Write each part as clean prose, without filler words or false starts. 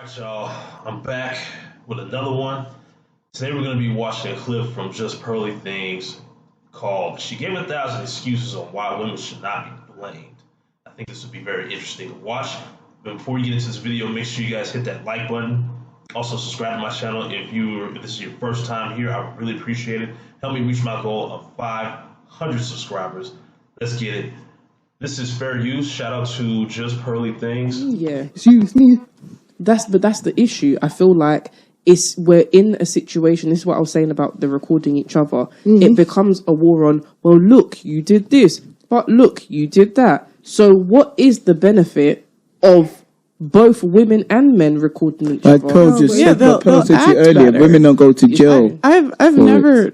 Alright, y'all, I'm back with another one. Today we're going to be watching a clip from Just Pearly Things called She Gave 1,000 Excuses on Why Women Should Not Be Blamed. I think this would be very interesting to watch. But before we get into this video, make sure you guys hit that like button. Also subscribe to my channel if this is your first time here. I would really appreciate it. Help me reach my goal of 500 subscribers. Let's get it. This is fair use. Shout out to Just Pearly Things. Yeah, excuse me. That's the issue. I feel like we're in a situation. This is what I was saying about the recording each other. Mm-hmm. It becomes a war on, well, look, you did this, but look, you did that. So what is the benefit of both women and men recording each other? Like Pearl just said, what Pearl said to you earlier, better. women don't go to jail. I've never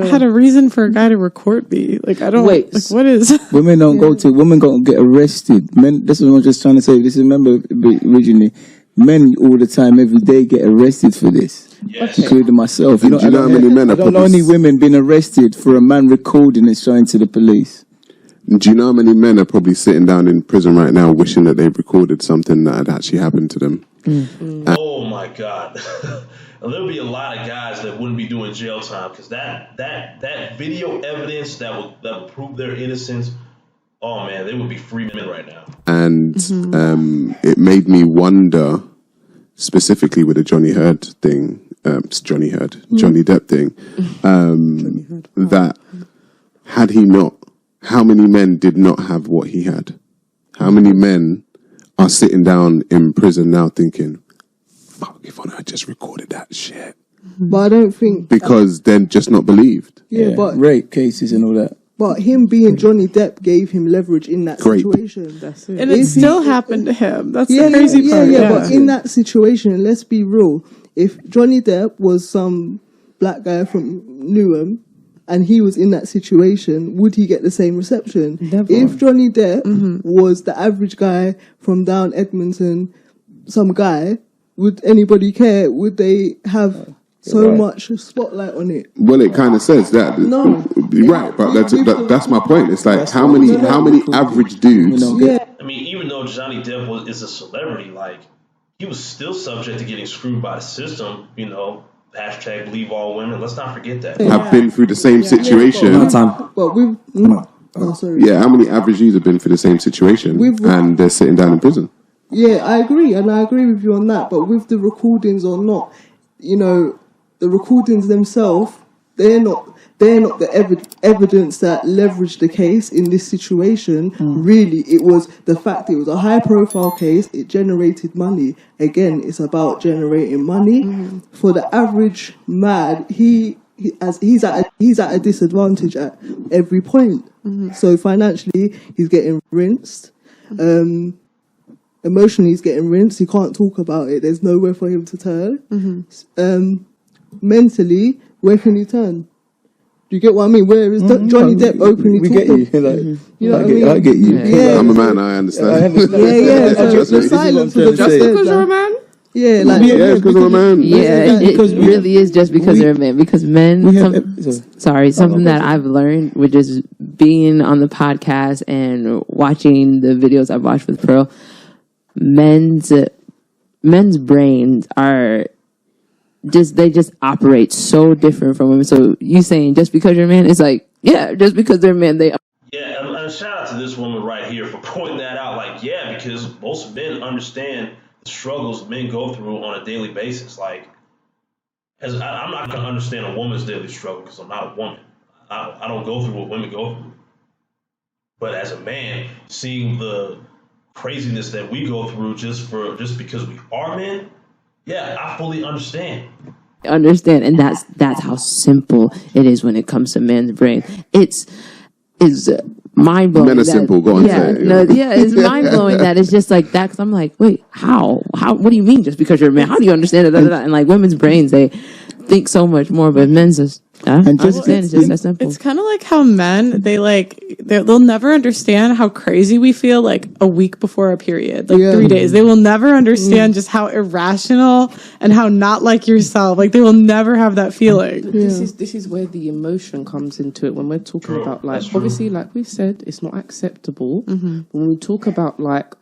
had a reason for a guy to record me. Like, I don't... Wait. Like, what is... Women don't women don't get arrested. Men, this is what I was just trying to say. This is, remember, originally, men all the time, every day, get arrested for this. Yes. Including myself. Do you know how many men I don't know any women being arrested for a man recording and showing to the police. Do you know how many men are probably sitting down in prison right now wishing that they've recorded something that had actually happened to them? Oh my God. There'll be a lot of guys that wouldn't be doing jail time because that video evidence that would prove their innocence, oh man, they would be free men right now. And it made me wonder, specifically with the Johnny Depp thing, that had he not, how many men did not have what he had? How many men are sitting down in prison now thinking, fuck, if I had just recorded that shit. But I don't think... Because they're just not believed. Yeah, but... Rape cases and all that. But him being Johnny Depp gave him leverage in that situation. That's it. And it still happened to him. That's the crazy part. Yeah, but in that situation, let's be real. If Johnny Depp was some black guy from Newham, and he was in that situation, would he get the same reception? Never. If Johnny Depp was the average guy from down Edmonton, some guy, would anybody care? Would they have so much spotlight on it? Well, it kind of says that. No. Right, but that's my point. It's like, how many average dudes... I mean, even though Johnny Depp is a celebrity, like, he was still subject to getting screwed by the system, you know, hashtag believe all women. Let's not forget that. Have been through the same situation. But we've... sorry. How many average dudes have been through the same situation and they're sitting down in prison? Yeah, I agree, and I agree with you on that. But with the recordings or not, you know, the recordings themselves, they're not the evidence that leveraged the case in this situation. Really, it was the fact it was a high-profile case. It generated money. Again, it's about generating money. For the average man, he's at a disadvantage at every point. So financially, he's getting rinsed. Emotionally, he's getting rinsed. He can't talk about it. There's nowhere for him to turn. Mentally, where can he turn? Do you get what I mean? Where is Johnny Depp openly talking? We get you. Like, you know what I mean? I get you. Yeah. I'm a man, I understand. So the silence was just because you're a man? Yeah, like... Yeah, because I'm a man. Yeah, it really is just because they're men. Because men... something that I've learned with just being on the podcast and watching the videos I've watched with Pearl, men's brains are... they just operate so different from women. So you saying just because you're a man, it's like, yeah, just because they're men, they... Yeah, and shout out to this woman right here for pointing that out. Like, yeah, because most men understand the struggles men go through on a daily basis. Like, I'm not going to understand a woman's daily struggle because I'm not a woman. I don't go through what women go through. But as a man, seeing the craziness that we go through just because we are men, yeah, I fully understand. And that's how simple it is when it comes to men's brain. It's mind blowing. Men are simple. Go on, say it. It's mind blowing that it's just like that. Because I'm like, wait, how? What do you mean? Just because you're a man, how do you understand it? And like women's brains, they think so much more, but men's just. It's just that simple. It's kind of like how men, they'll never understand how crazy we feel like a week before a period, like 3 days. They will never understand just how irrational and how not like yourself. Like they will never have that feeling. This is where the emotion comes into it when we're talking about, like, obviously, like we said, it's not acceptable. When we talk about, like,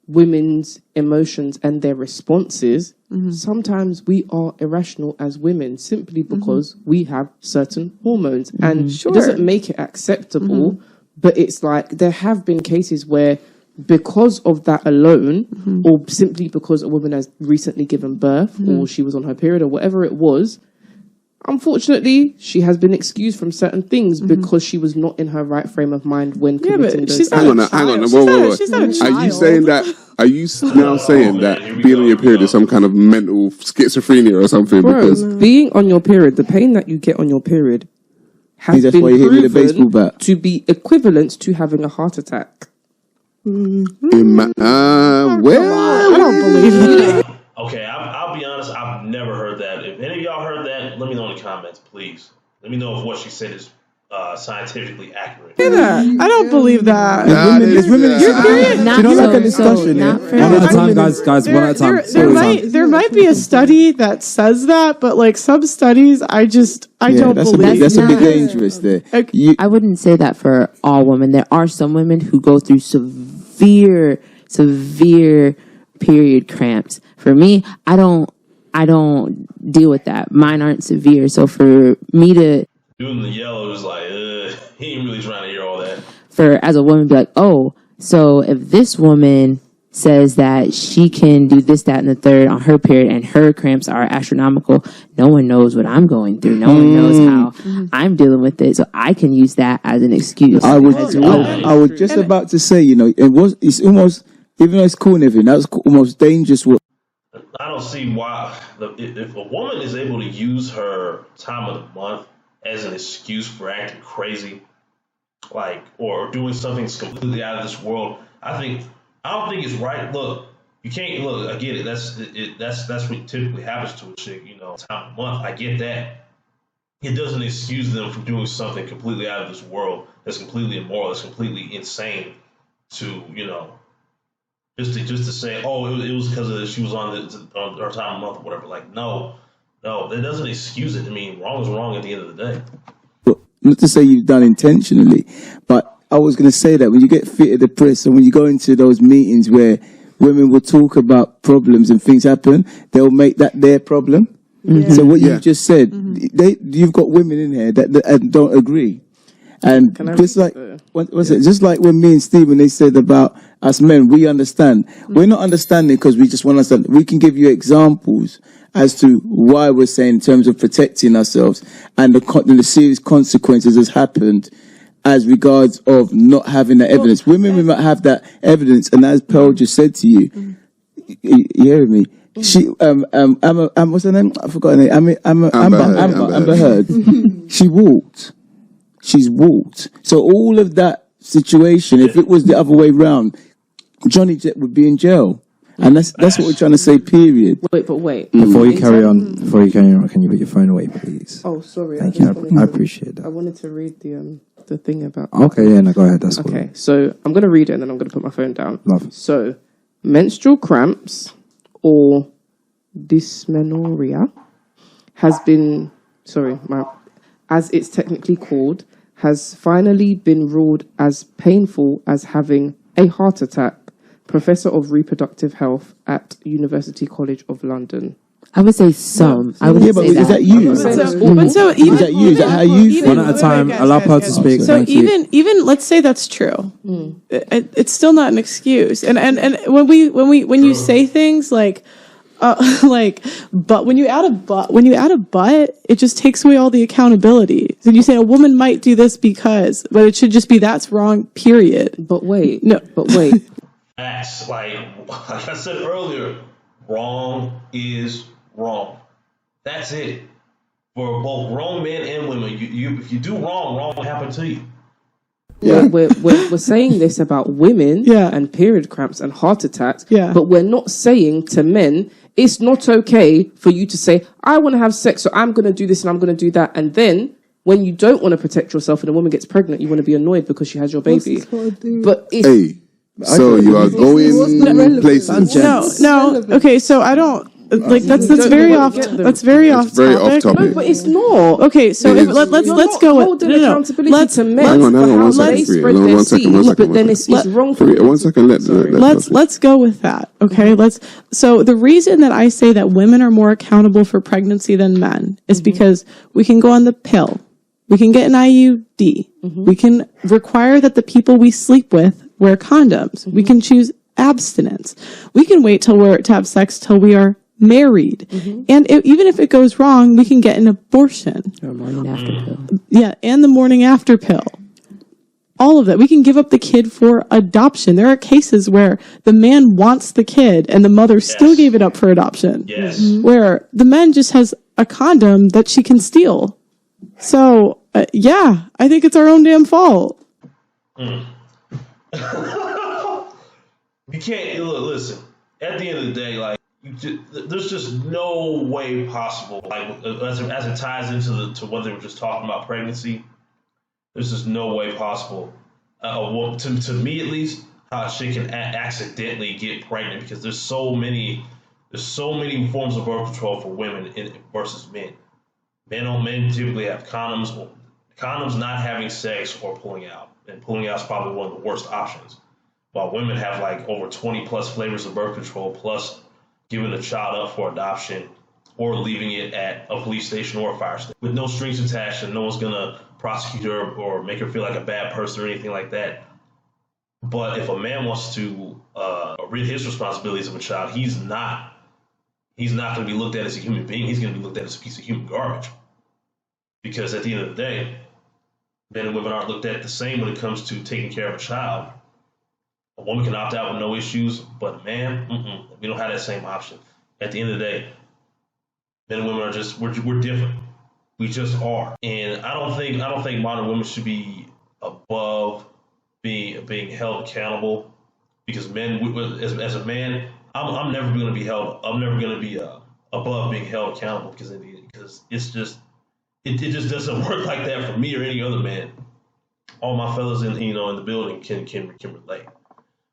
women's emotions and their responses, sometimes we are irrational as women simply because we have certain hormones. And it doesn't make it acceptable, but it's like there have been cases where because of that alone, or simply because a woman has recently given birth or she was on her period or whatever it was, unfortunately, she has been excused from certain things because she was not in her right frame of mind when committing those acts. Hang on. Whoa. She's not a child. Are you saying that? Are you now saying that being on your period is some kind of mental schizophrenia or something? Bro, Because being on your period, the pain that you get on your period has That's been why you hit with a baseball proven bat. to be equivalent to having a heart attack. well, I don't believe it. Okay, I'll be honest. I've never heard that. If any of y'all heard that, let me know in the comments, please. Let me know if what she said is scientifically accurate. I don't believe that. It's women. You're curious? Not You know, like so- a discussion. not yeah? for- One at a time, guys. One at a time. There might be a study that says that, but like some studies, I don't That's believe. that's a bit not- dangerous there. Okay. I wouldn't say that for all women. There are some women who go through severe period cramps. For me, I don't deal with that. Mine aren't severe. So for me to, Dude in the yellow is like, he ain't really trying to hear all that. as a woman, be like, oh, so if this woman says that she can do this, that, and the third on her period and her cramps are astronomical, no one knows what I'm going through. No one knows how I'm dealing with it. So I can use that as an excuse. I was as well. I was just about to say, it's almost, even though it's cool and everything, that's almost dangerous. What I don't see why, if a woman is able to use her time of the month as an excuse for acting crazy, like, or doing something that's completely out of this world, I don't think it's right. Look, you can't look. I get it. That's what typically happens to a chick. Time of the month. I get that. It doesn't excuse them from doing something completely out of this world. That's completely immoral. That's completely insane. To just to say, oh, it was because she was on her time of month or whatever. Like, no, that doesn't excuse it. I mean, wrong is wrong at the end of the day. not to say you've done intentionally, but I was going to say that when you get fit at the press and when you go into those meetings where women will talk about problems and things happen, they'll make that their problem. Mm-hmm. So what you just said, you've got women in here that don't agree. And just like just like when me and Stephen, they said about us men, we understand. We're not understanding because we just want to understand. We can give you examples as to why we're saying in terms of protecting ourselves and the serious consequences has happened as regards of not having that evidence. Women, we might have that evidence, and as Pearl just said to you, you hearing me? She what's her name? I forgot her name. Amber Heard. She walked. She's walked. So all of that situation, if it was the other way round, Johnny Depp would be in jail. And that's what we're trying to say, period. Wait. Before you carry on, can you put your phone away, please? Oh, sorry. Thank you. I appreciate that. I wanted to read the thing about... Okay, yeah, no, go ahead. That's cool. Okay, so I'm going to read it and then I'm going to put my phone down. Love. So, menstrual cramps or dysmenorrhea has been... as it's technically called, has finally been ruled as painful as having a heart attack. Professor of Reproductive Health at University College of London. I would say some. I would say is that you? But so even Is that you? Is that how you feel? One at a time. Allow Pearl to speak. So Thank you. even let's say that's true. It's still not an excuse. And when you say things like but when you add a but, it just takes away all the accountability. So you say a woman might do this because, but it should just be that's wrong. Period. But wait. Acts like I said earlier, wrong is wrong. That's it. For both grown men and women, if you do wrong will happen to you. Yeah. We're saying this about women and period cramps and heart attacks, but we're not saying to men, it's not okay for you to say, I want to have sex, so I'm going to do this and I'm going to do that. And then when you don't want to protect yourself and a woman gets pregnant, you want to be annoyed because she has your baby. But so you are going places. No. Okay, so I don't. Like that's very off. That's very off topic. No, but it's not. Okay, so let's go with accountability to men. Hang on, 1 second. One second. But then it's wrong. 1 second. Let's go with that. Okay, So the reason that I say that women are more accountable for pregnancy than men is because we can go on the pill, we can get an IUD, we can require that the people we sleep with wear condoms, we can choose abstinence, we can wait to have sex till we are married, and even if it goes wrong, we can get an abortion. Or morning after pill. Yeah, and the morning after pill. All of that. We can give up the kid for adoption. There are cases where the man wants the kid and the mother still gave it up for adoption. Yes. Where the man just has a condom that she can steal. So, yeah, I think it's our own damn fault. You can't, listen, at the end of the day, like, there's just no way possible, like, as it ties into what they were just talking about, pregnancy. There's just no way possible, to me at least, how a chick can accidentally get pregnant, because there's so many forms of birth control for women versus men. Men typically have condoms not having sex or pulling out, and pulling out is probably one of the worst options. While women have like over 20 plus flavors of birth control, plus giving a child up for adoption or leaving it at a police station or a fire station with no strings attached, and no one's gonna prosecute her or make her feel like a bad person or anything like that. But if a man wants to rid his responsibilities of a child, he's not going to be looked at as a human being. He's going to be looked at as a piece of human garbage. Because at the end of the day, men and women aren't looked at the same when it comes to taking care of a child. A woman can opt out with no issues, but a man, we don't have that same option. At the end of the day, men and women are just we're different. We just are, and I don't think modern women should be above being held accountable, because men, as a man, I'm never going to be held. I'm never going to be above being held accountable, because it's just it just doesn't work like that for me or any other man. All my fellas in the building can relate.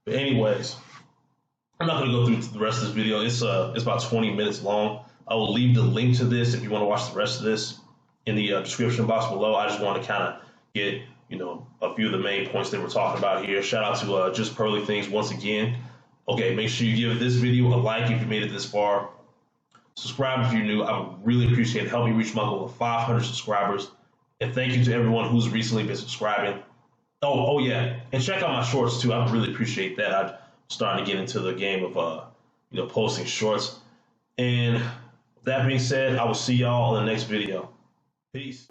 But anyways, I'm not going to go through the rest of this video. It's about 20 minutes long. I will leave the link to this if you want to watch the rest of this in the description box below. I just want to kind of get a few of the main points that we're talking about here. Shout out to Just Pearly Things once again. Okay, make sure you give this video a like if you made it this far. Subscribe if you're new. I would really appreciate it. Help me reach my goal of 500 subscribers. And thank you to everyone who's recently been subscribing. Oh yeah, and check out my shorts too. I would really appreciate that. I'm starting to get into the game of posting shorts. And that being said, I will see y'all on the next video. Peace.